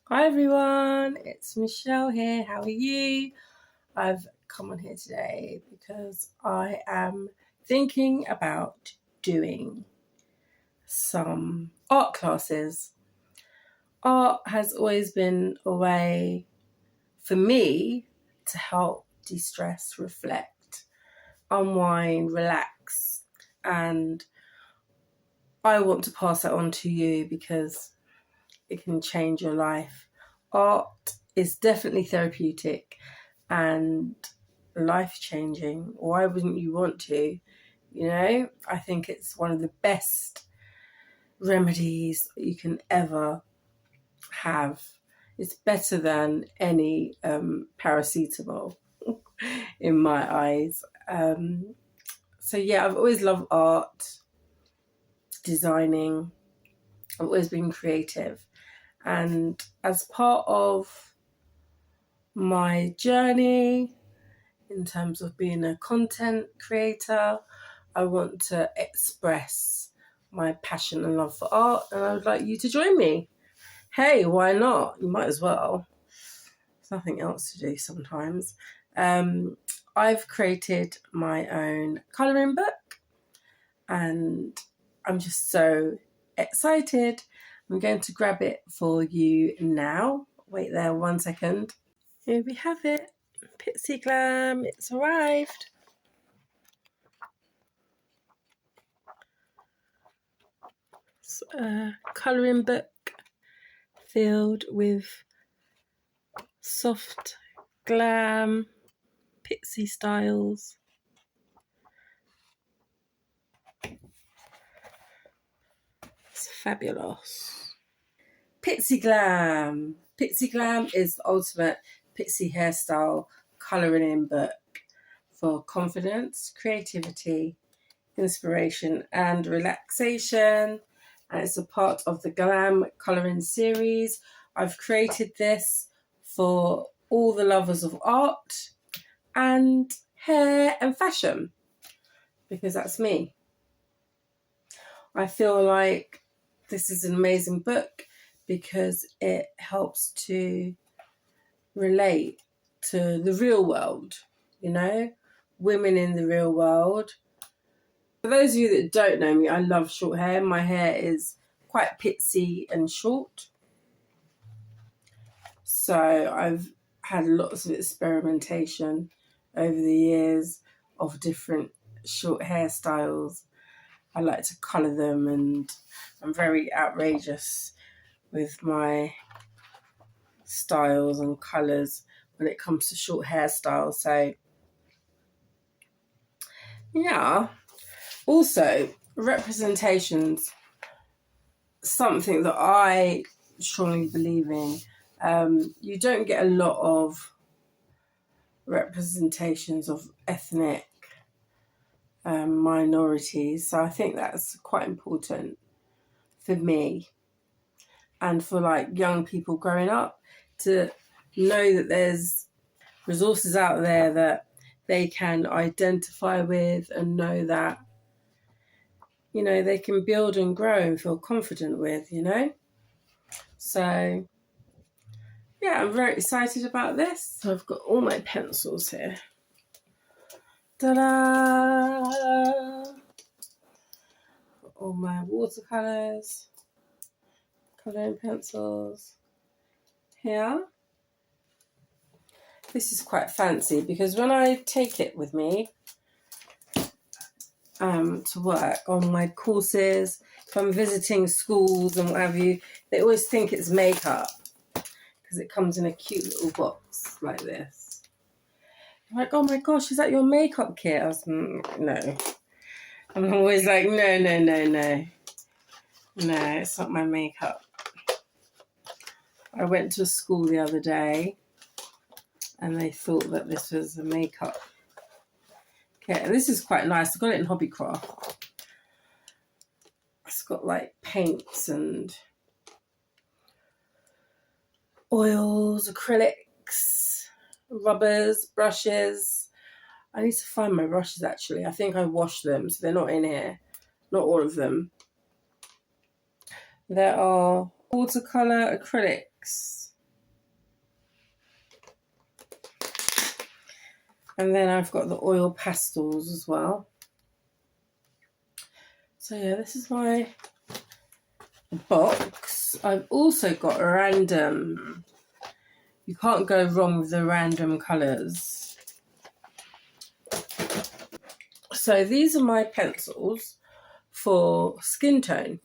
Hi everyone, it's Michelle here. How are you? I've come on here today because I am thinking about doing some art classes. Art has always been a way for me to help de-stress, reflect, unwind, relax, and I want to pass that on to you because it can change your life. Art is definitely therapeutic and life-changing. Why wouldn't you want to? You know, I think it's one of the best remedies you can ever have. It's better than any paracetamol in my eyes. So yeah, I've always loved art, designing. I've always been creative. And as part of my journey in terms of being a content creator, I want to express my passion and love for art, and I would like you to join me. Hey, why not? You might as well. There's nothing else to do sometimes. I've created my own colouring book and I'm just so excited. I'm going to grab it for you now. Wait there 1 second. Here we have it. PIXIEGLAM, it's arrived. It's a colouring book filled with soft glam, Pixie styles. It's fabulous. PIXIEGLAM. PIXIEGLAM is the ultimate pixie hairstyle colouring in book for confidence, creativity, inspiration and relaxation, and it's a part of the Glam colouring series. I've created this for all the lovers of art and hair and fashion because that's me. I feel like this is an amazing book because it helps to relate to the real world, you know, women in the real world. For those of you that don't know me, I love short hair. My hair is quite pitsy and short. So I've had lots of experimentation over the years of different short hairstyles. I like to colour them and I'm very outrageous with my styles and colours when it comes to short hairstyles. So yeah. Also, representations, something that I strongly believe in. You don't get a lot of representations of ethnic minorities, so I think that's quite important for me and for like young people growing up to know that there's resources out there that they can identify with and know that, you know, they can build and grow and feel confident with, you know. So yeah, I'm very excited about this. So I've got all my pencils here. Ta-da! All my watercolours, colouring pencils here. This is quite fancy because when I take it with me to work on my courses, if I'm visiting schools and what have you, they always think it's makeup because it comes in a cute little box like this. I'm like, oh my gosh, is that your makeup kit? I was no. I'm always like, no. No, it's not my makeup. I went to a school the other day and they thought that this was a makeup kit. And this is quite nice. I got it in Hobbycraft. It's got like paints and oils, acrylics, rubbers, brushes. I need to find my brushes actually. I think I washed them, so they're not in here. Not all of them. There are watercolour acrylics. And then I've got the oil pastels as well. So yeah, this is my box. I've also got a random, you can't go wrong with the random colours. So these are my pencils for skin tone.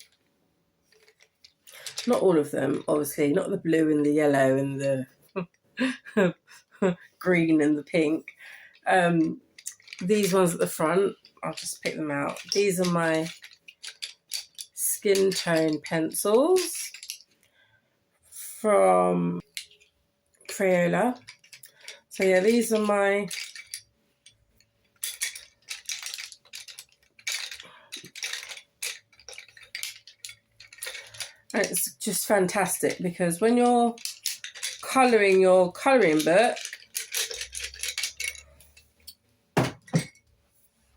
Not all of them, obviously, not the blue and the yellow and the green and the pink. These ones at the front, I'll just pick them out. These are my skin tone pencils from Crayola. So yeah, these are my and it's just fantastic because when you're colouring your colouring book,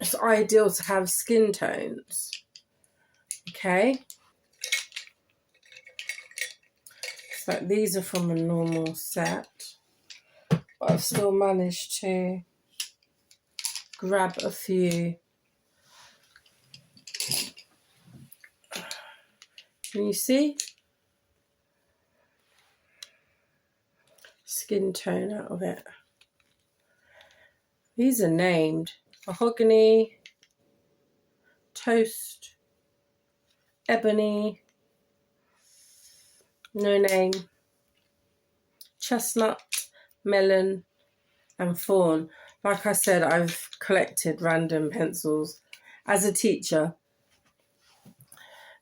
it's ideal to have skin tones. Okay, so these are from a normal set, but I've still managed to grab a few. Can you see? Skin tone out of it. These are named mahogany, toast, ebony, no name, chestnut, melon, and fawn. Like I said, I've collected random pencils. As a teacher,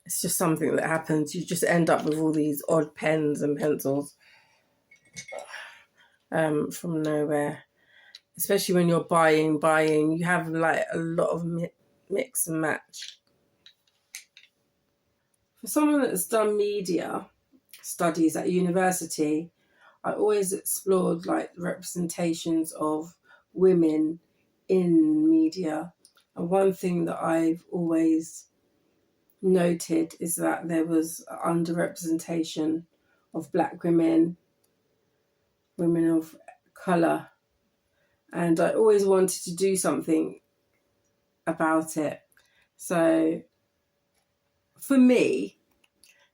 it's just something that happens. You just end up with all these odd pens and pencils from nowhere. Especially when you're buying, you have like a lot of mix and match. For someone that's done media studies at university, I always explored like representations of women in media. And one thing that I've always noted is that there was underrepresentation of Black women, women of colour. And I always wanted to do something about it. So for me,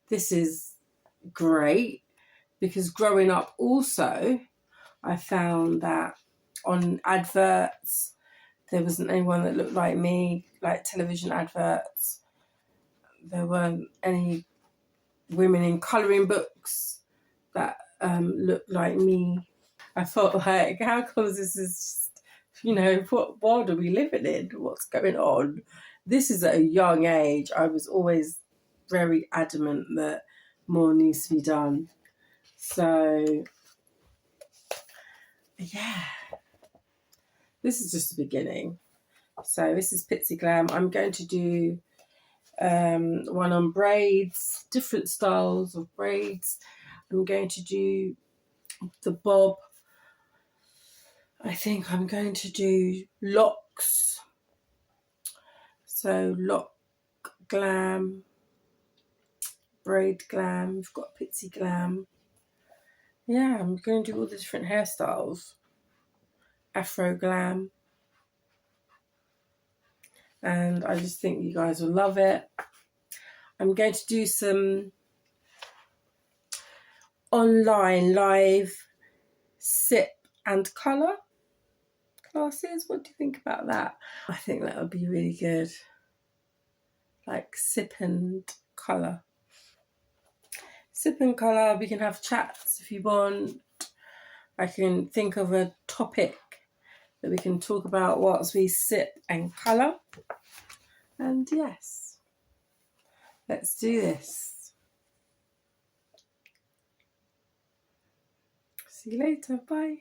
this is great because growing up also, I found that on adverts, there wasn't anyone that looked like me, like television adverts. There weren't any women in colouring books that looked like me. I thought, like, how come this is just, you know, what world are we living in? What's going on? This is at a young age. I was always very adamant that more needs to be done. So, yeah, this is just the beginning. So this is PIXIEGLAM. I'm going to do one on braids, different styles of braids. I'm going to do the bob. I think I'm going to do locks. So lock glam, braid glam, we've got PIXIEGLAM. Yeah, I'm going to do all the different hairstyles. Afro glam. And I just think you guys will love it. I'm going to do some online live sip and colour classes. What do you think about that? I think that would be really good. Like sip and colour. Sip and colour, we can have chats if you want. I can think of a topic that we can talk about whilst we sip and colour. And yes, let's do this. See you later, bye.